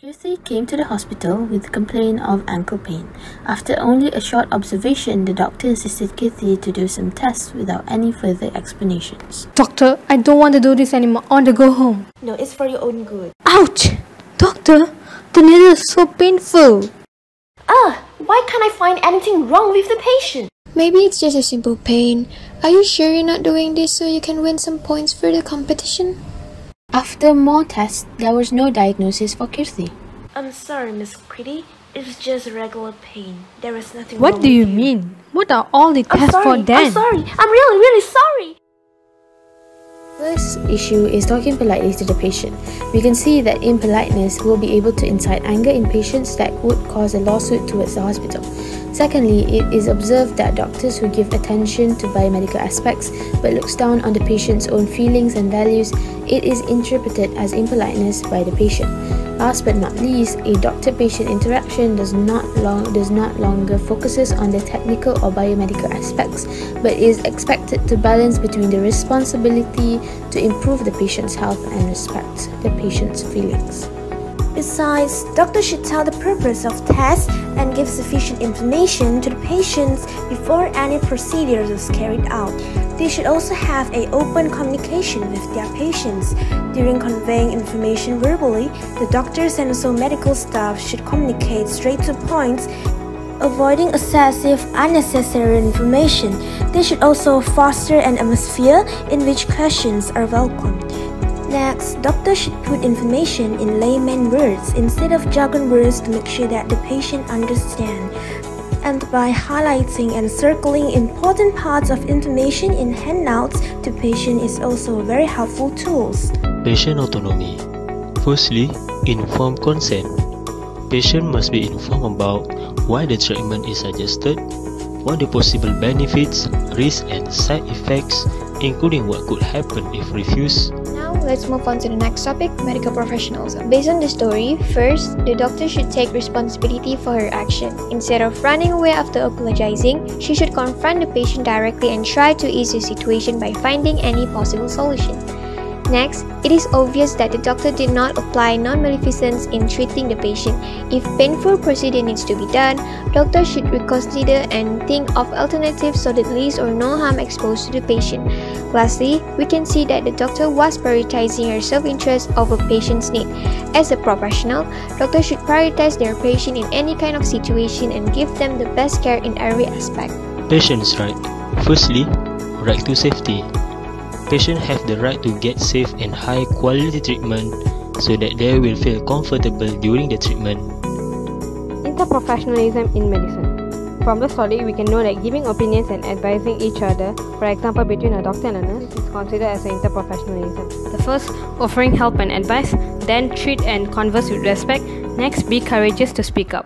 Kirthi came to the hospital with a complaint of ankle pain. After only a short observation, the doctor assisted Kirthi to do some tests without any further explanations. Doctor, I don't want to do this anymore. I want to go home. No, it's for your own good. Ouch! Doctor, the needle is so painful. Why can't I find anything wrong with the patient? Maybe it's just a simple pain. Are you sure you're not doing this so you can win some points for the competition? After more tests, there was no diagnosis for Kirthi. I'm sorry, Miss Kitty. It was just regular pain. There is nothing wrong What do with you mean? What are all the tests for then? I'm sorry. I'm really sorry. First issue is talking politely to the patient. We can see that impoliteness will be able to incite anger in patients that would cause a lawsuit towards the hospital. Secondly, it is observed that doctors who give attention to biomedical aspects but looks down on the patient's own feelings and values, it is interpreted as impoliteness by the patient. Last but not least, a doctor-patient interaction does not longer focuses on the technical or biomedical aspects, but is expected to balance between the responsibility to improve the patient's health and respect the patient's feelings. Besides, doctors should tell the purpose of tests and give sufficient information to the patients before any procedure is carried out. They should also have an open communication with their patients. During conveying information verbally, the doctors and also medical staff should communicate straight to points, avoiding excessive, unnecessary information. They should also foster an atmosphere in which questions are welcome. Next, doctors should put information in layman words instead of jargon words to make sure that the patient understands. And by highlighting and circling important parts of information in handouts to patient is also a very helpful tool. Patient autonomy. Firstly, informed consent. Patient must be informed about why the treatment is suggested, what the possible benefits, risks and side effects, including what could happen if refused. Let's move on to the next topic, medical professionals. Based on the story, first, the doctor should take responsibility for her action. Instead of running away after apologizing, she should confront the patient directly and try to ease the situation by finding any possible solution. Next, it is obvious that the doctor did not apply non-maleficence in treating the patient. If painful procedure needs to be done, doctors should reconsider and think of alternatives so that least or no harm exposed to the patient. Lastly, we can see that the doctor was prioritizing her self-interest over patient's need. As a professional, doctors should prioritize their patient in any kind of situation and give them the best care in every aspect. Patient's right. Firstly, right to safety. Patients have the right to get safe and high quality treatment so that they will feel comfortable during the treatment. Inter-professionalism in medicine. From the story, we can know that giving opinions and advising each other, for example between a doctor and a nurse, is considered as inter-professionalism. The first, offering help and advice, then treat and converse with respect, next, be courageous to speak up.